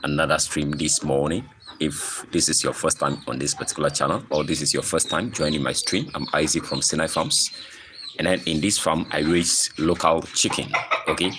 another stream this morning. If this is your first time on this particular channel, or this is your first time joining my stream, I'm Isaac from Sinai Farms, and then in this farm I raise local chicken. Okay,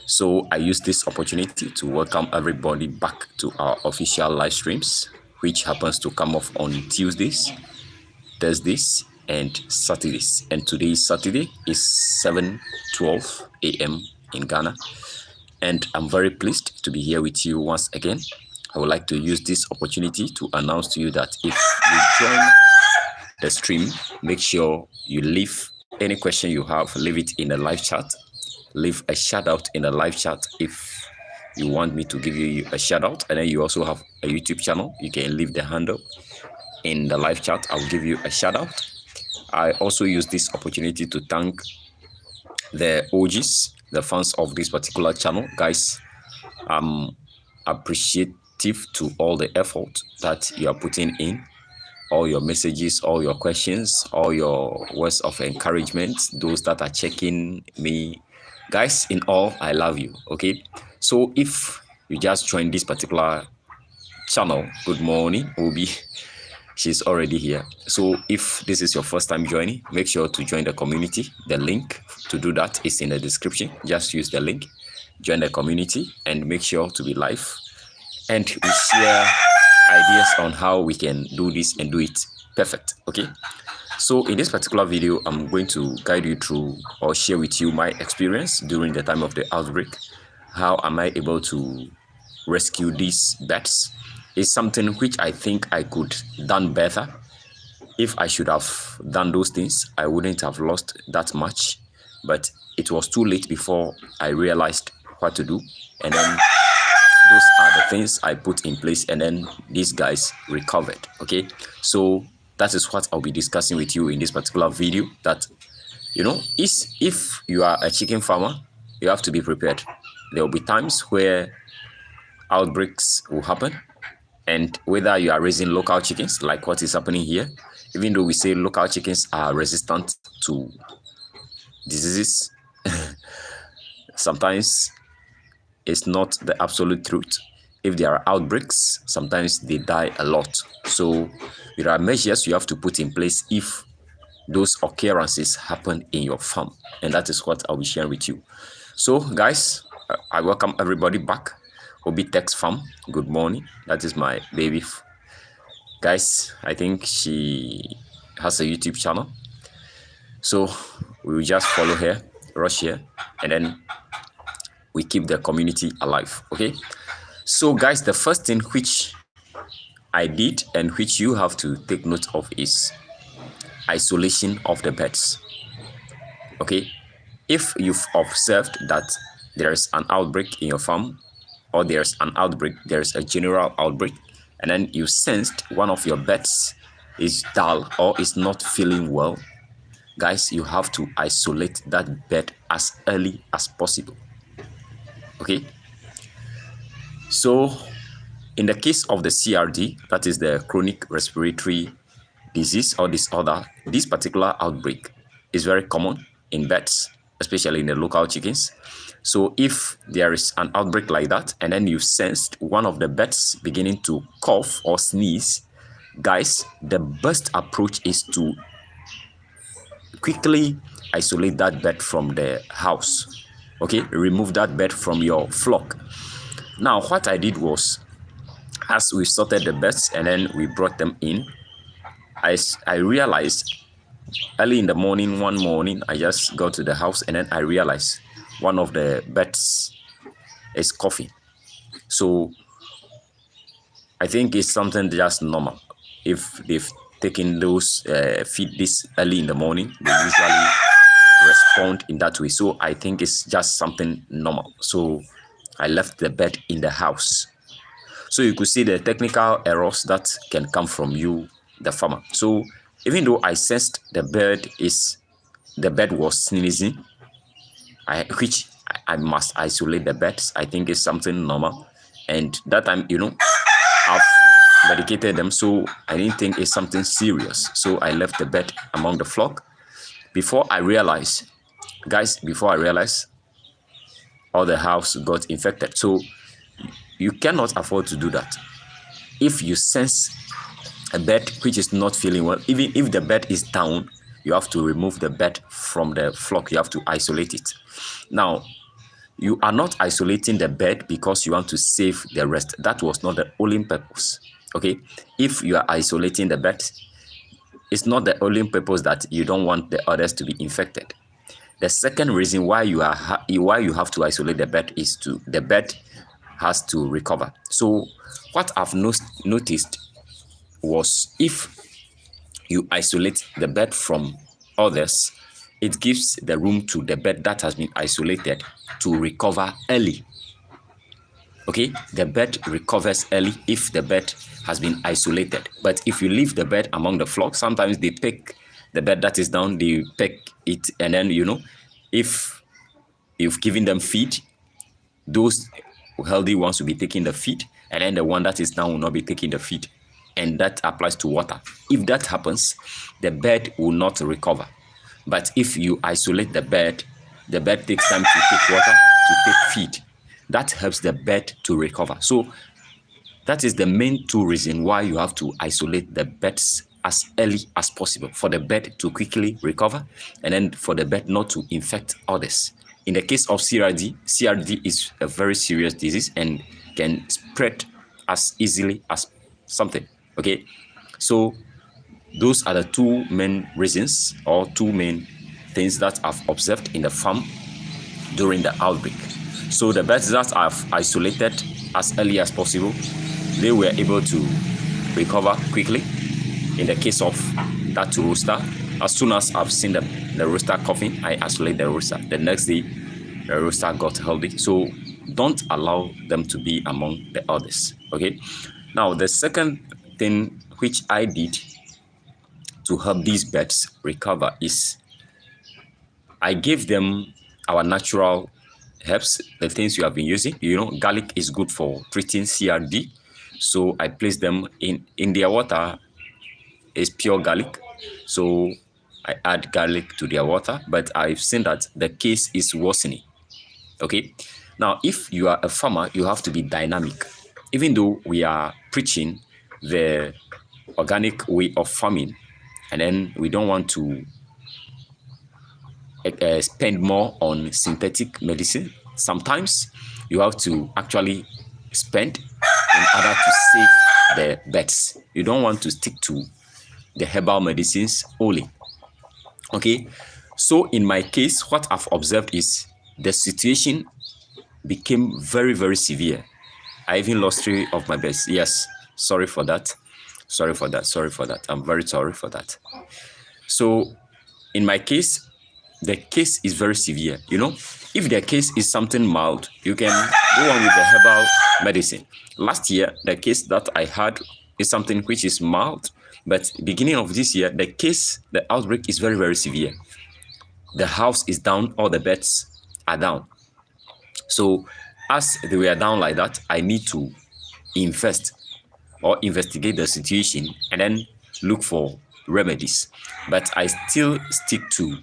so I use this opportunity to welcome everybody back to our official live streams, which happens to come off on Tuesdays, Thursdays, and Saturdays. And today is Saturday, is 7:12 a.m. in Ghana, and I'm very pleased to be here with you once again. I would like to use this opportunity to announce to you that if you join the stream, make sure you leave any question you have, leave it in the live chat. Leave a shout out in the live chat if you want me to give you a shout out. And then you also have a YouTube channel. You can leave the handle in the live chat. I'll give you a shout out. I also use this opportunity to thank the OGs, the fans of this particular channel. Guys, I'm appreciative to all the effort that you are putting in, all your messages, all your questions, all your words of encouragement, those that are checking me. Guys, in all, I love you. Okay, so if you just joined this particular channel, good morning, Obi. She's already here. So if this is your first time joining, make sure to join the community. The link to do that is in the description. Just use the link, join the community, and make sure to be live. And we share ideas on how we can do this and do it perfect. Okay, so in this particular video, I'm going to guide you through or share with you my experience during the time of the outbreak. How am I able to rescue these bats? Is something which I think I could done better. If I should have done those things, I wouldn't have lost that much, but it was too late before I realized what to do. And then those are the things I put in place, and then these guys recovered. Okay, so that is what I'll be discussing with you in this particular video. That, you know, is if you are a chicken farmer, you have to be prepared. There will be times where outbreaks will happen. And whether you are raising local chickens, like what is happening here, even though we say local chickens are resistant to diseases, sometimes it's not the absolute truth. If there are outbreaks, sometimes they die a lot. So there are measures you have to put in place if those occurrences happen in your farm. And that is what I'll be sharing with you. So guys, I welcome everybody back. Obi Tex Farm, good morning. That is my baby. Guys, I think she has a YouTube channel. So we will just follow her, rush here, and then we keep the community alive. Okay. So guys, the first thing which I did and which you have to take note of is isolation of the birds. Okay. If you've observed that there is an outbreak in your farm, or there's an outbreak, there's a general outbreak, and then you sensed one of your birds is dull or is not feeling well, guys, you have to isolate that bird as early as possible. Okay, so in the case of the CRD, that is the chronic respiratory disease or disorder, this particular outbreak is very common in birds, especially in the local chickens. So if there is an outbreak like that, and then you sensed one of the birds beginning to cough or sneeze, guys, the best approach is to quickly isolate that bird from the house. Okay, remove that bird from your flock. Now, what I did was, as we sorted the birds and then we brought them in, I realized early in the morning, one morning, I just got to the house and then I realized one of the birds is coughing. So I think it's something just normal. If they've taken those feed this early in the morning, they usually respond in that way. So I think it's just something normal. So I left the bird in the house. So you could see the technical errors that can come from you, the farmer. So even though I sensed the bird was sneezing, which I must isolate the birds. I think it's something normal. And that time, you know, I've medicated them, so I didn't think it's something serious. So I left the bird among the flock. Before I realized, guys, all the house got infected. So you cannot afford to do that. If you sense a bird which is not feeling well, even if the bird is down, you have to remove the bird from the flock. You have to isolate it. Now, you are not isolating the bird because you want to save the rest. That was not the only purpose. Okay, if you are isolating the bird, it's not the only purpose that you don't want the others to be infected. The second reason why you have to isolate the bird is the bird has to recover. So what I've noticed was, if you isolate the bird from others, it gives the room to the bird that has been isolated to recover early. Okay, the bird recovers early if the bird has been isolated. But if you leave the bird among the flock, sometimes they pick the bird that is down, they pick it, and then if you've given them feed, those healthy ones will be taking the feed, and then the one that is down will not be taking the feed. And that applies to water. If that happens, the bird will not recover. But if you isolate the bird takes time to take water, to take feed. That helps the bird to recover. So that is the main two reasons why you have to isolate the birds as early as possible, for the bird to quickly recover, and then for the bird not to infect others. In the case of CRD is a very serious disease and can spread as easily as something. Okay, so those are the two main reasons, or two main things that I've observed in the farm during the outbreak. So the birds that I've isolated as early as possible, they were able to recover quickly. In the case of that rooster, as soon as I've seen the rooster coughing, I isolate the rooster. The next day, the rooster got healthy. So don't allow them to be among the others. Okay. Now, the second thing which I did to help these birds recover is I gave them our natural herbs, the things you have been using. Garlic is good for treating CRD. So I place them in their water. Is pure garlic. So I add garlic to their water, but I've seen that the case is worsening. Okay. Now, if you are a farmer, you have to be dynamic. Even though we are preaching the organic way of farming, and then we don't want to spend more on synthetic medicine, sometimes you have to actually spend in order to save the birds. You don't want to stick to the herbal medicines only. Okay, so in my case, what I've observed is the situation became very, very severe. I even lost 3 of my birds. Yes, sorry for that. I'm very sorry for that. So in my case, the case is very severe. If the case is something mild, you can go on with the herbal medicine. Last year, the case that I had is something which is mild, but beginning of this year, the outbreak is very, very severe. The house is down, all the birds are down. So as they were down like that, I need to investigate the situation and then look for remedies. But I still stick to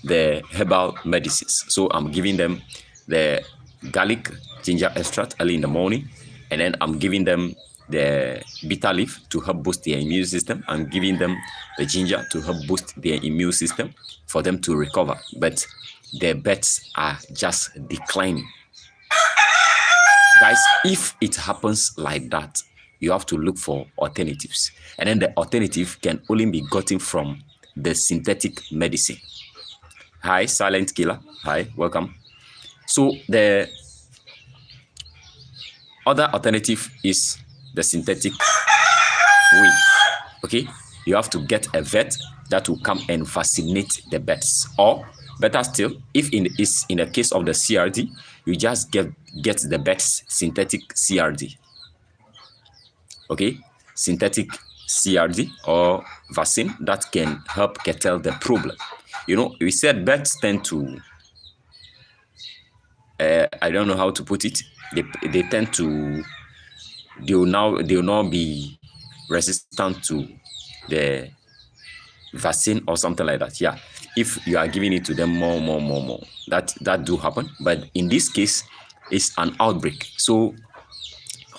the herbal medicines. So I'm giving them the garlic ginger extract early in the morning, and then I'm giving them the bitter leaf to help boost their immune system. I'm giving them the ginger to help boost their immune system for them to recover. But the birds are just declining. Guys, if it happens like that, you have to look for alternatives. And then the alternative can only be gotten from the synthetic medicine. Hi, Silent Killer. Hi, welcome. So the other alternative is the synthetic way. Okay, you have to get a vet that will come and vaccinate the birds. Or better still, if in the case of the CRD, you just get the birds synthetic CRD. Okay, synthetic CRD or vaccine that can help curtail the problem. We said birds tend to, I don't know how to put it. They tend to, they will now be resistant to the vaccine or something like that. Yeah, if you are giving it to them more, that do happen. But in this case, it's an outbreak. So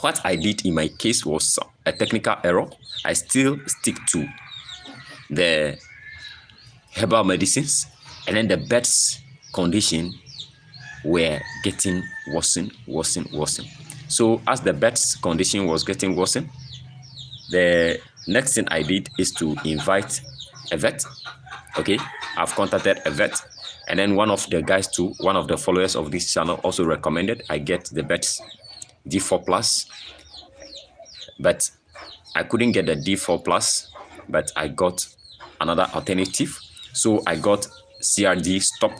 what I did in my case was a technical error. I still stick to the herbal medicines, and then the birds' condition were getting worsen. So as the birds' condition was getting worsen, the next thing I did is to invite a vet. Okay, I've contacted a vet, and then one of the guys too, one of the followers of this channel also recommended I get the birds D4 plus, but I couldn't get the D4 plus, but I got another alternative. So I got CRD stop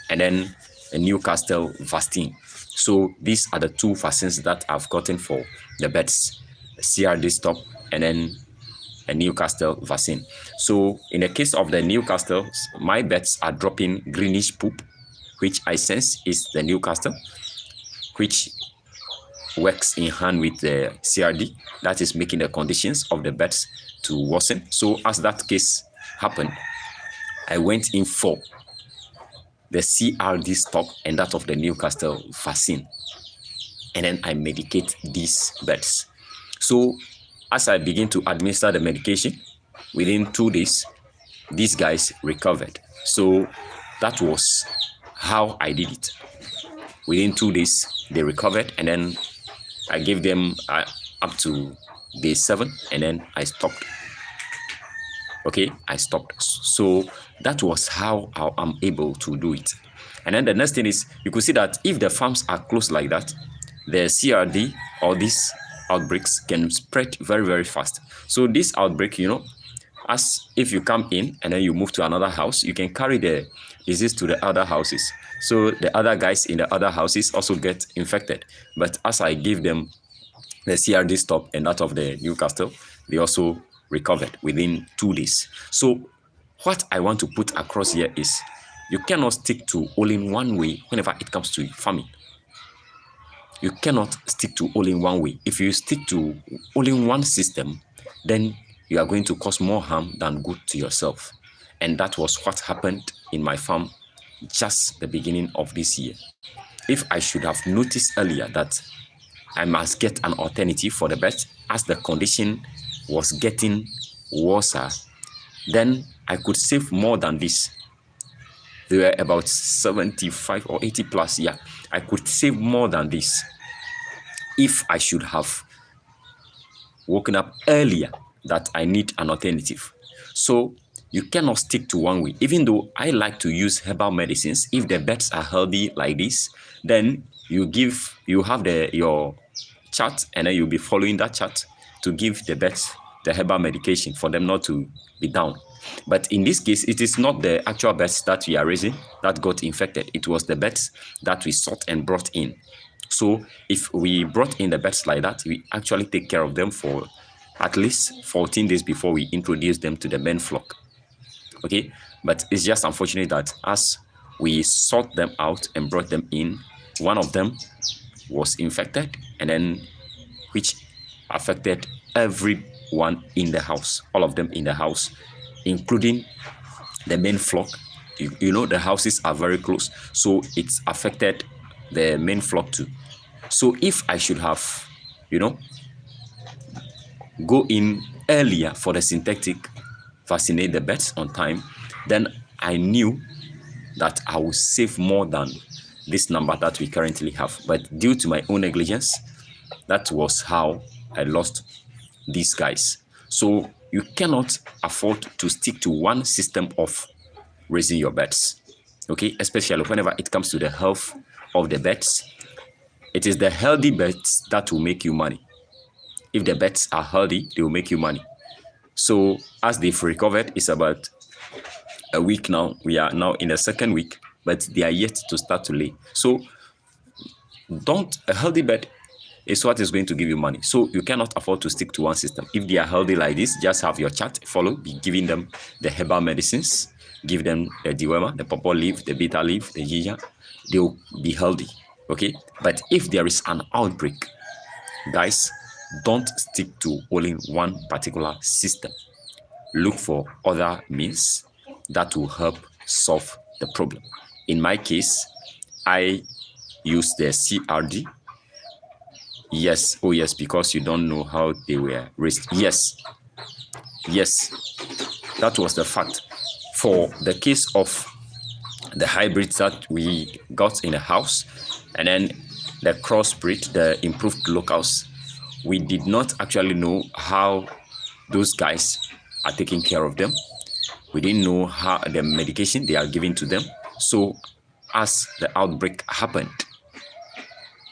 and then a Newcastle vaccine. So these are the two vaccines that I've gotten for the birds, CRD stop and then a Newcastle vaccine. So in the case of the Newcastle, my birds are dropping greenish poop, which I sense is the Newcastle, which works in hand with the CRD, that is making the conditions of the birds to worsen. So as that case happened, I went in for the CRD stop and that of the Newcastle vaccine, and then I medicate these birds. So as I begin to administer the medication, within 2 days, these guys recovered. So that was how I did it. Within 2 days, they recovered, and then I gave them up to day 7, and then I stopped. Okay, I stopped. So that was how I'm able to do it. And then the next thing is, you could see that if the farms are close like that, the CRD or these outbreaks can spread very, very fast. So this outbreak, as if you come in and then you move to another house, you can carry the disease to the other houses. So the other guys in the other houses also get infected. But as I gave them the CRD stop and that of the Newcastle, they also recovered within 2 days. So what I want to put across here is, you cannot stick to only one way whenever it comes to farming. You cannot stick to only one way. If you stick to only one system, then you are going to cause more harm than good to yourself. And that was what happened in my farm just the beginning of this year. If I should have noticed earlier that I must get an alternative for the birds as the condition was getting worse, then I could save more than this. They were about 75 or 80 plus. Yeah, I could save more than this if I should have woken up earlier that I need an alternative. So you cannot stick to one way. Even though I like to use herbal medicines, if the birds are healthy like this, then you have your chart, and then you'll be following that chart to give the birds the herbal medication for them not to be down. But in this case, it is not the actual birds that we are raising that got infected. It was the birds that we sought and brought in. So if we brought in the birds like that, we actually take care of them for at least 14 days before we introduce them to the main flock. Okay, but it's just unfortunate that as we sought them out and brought them in, one of them was infected, and then which affected everyone in the house, all of them in the house, including the main flock. The houses are very close, so it's affected the main flock too. So if I should have, go in earlier for the synthetic, vaccinate the birds on time, then I knew that I would save more than this number that we currently have. But due to my own negligence, that was how I lost these guys. So you cannot afford to stick to one system of raising your birds, okay? Especially whenever it comes to the health of the birds. It is the healthy birds that will make you money. If the birds are healthy, they will make you money. So as they've recovered, it's about a week now. We are now in the second week, but they are yet to start to lay. So a healthy bird is what is going to give you money. So you cannot afford to stick to one system. If they are healthy like this, just have your chart, follow, be giving them the herbal medicines, give them the dewormer, the purple leaf, the bitter leaf, the ginger, they will be healthy, okay? But if there is an outbreak, guys, don't stick to only one particular system. Look for other means that will help solve the problem. In my case, I use the CRD Yes. Oh yes, because you don't know how they were raised. Yes. Yes. That was the fact. For the case of the hybrids that we got in the house, and then the crossbreed, the improved locals, we did not actually know how those guys are taking care of them. We didn't know how the medication they are giving to them. So as the outbreak happened,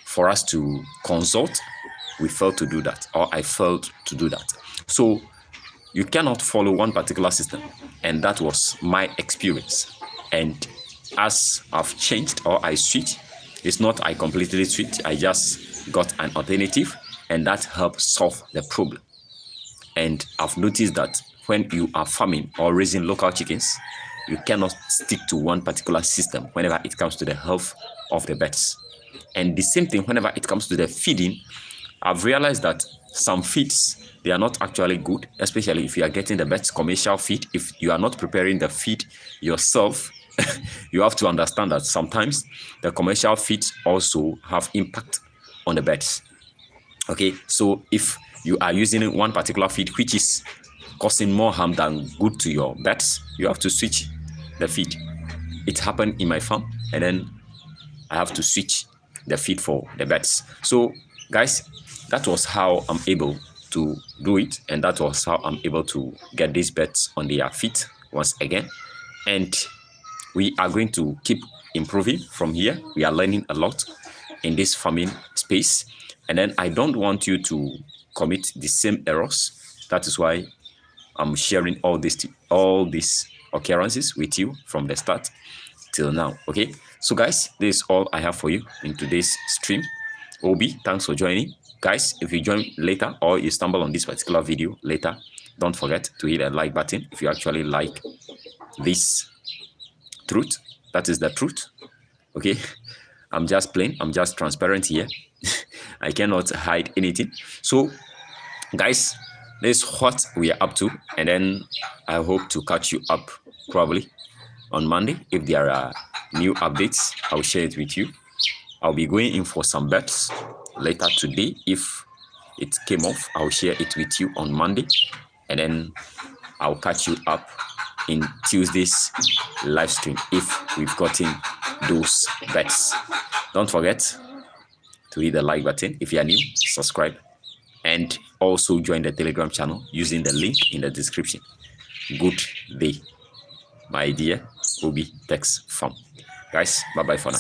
for us to consult, we failed to do that, or I failed to do that. So you cannot follow one particular system, and that was my experience. And as I've changed or I switched, it's not I completely switched, I just got an alternative, and that helped solve the problem. And I've noticed that when you are farming or raising local chickens, you cannot stick to one particular system whenever it comes to the health of the birds. And the same thing whenever it comes to the feeding. I've realized that some feeds, they are not actually good, especially if you are getting the best commercial feed. If you are not preparing the feed yourself, you have to understand that sometimes the commercial feeds also have impact on the birds. Okay, so if you are using one particular feed which is causing more harm than good to your birds, you have to switch the feed. It happened in my farm, and then I have to switch the feed for the birds. So guys, that was how I'm able to do it, and that was how I'm able to get these birds on their feet once again. And we are going to keep improving from here. We are learning a lot in this farming space, and then I don't want you to commit the same errors. That is why I'm sharing all these occurrences with you from the start till now. Okay, so guys, this is all I have for you in today's stream. Obi, thanks for joining. Guys, if you join later or you stumble on this particular video later, don't forget to hit a like button if you actually like this truth. That is the truth. Okay, I'm just plain, I'm just transparent here. I cannot hide anything. So guys, this is what we are up to, and then I hope to catch you up probably on Monday. If there are new updates, I'll share it with you. I'll be going in for some bets later today. If it came off, I'll share it with you on Monday, and then I'll catch you up in Tuesday's live stream if we've gotten those bets. Don't forget to hit the like button. If you are new, subscribe, and also join the Telegram channel using the link in the description. Good day, my dear Obi Tex Farm. Guys, bye bye for now.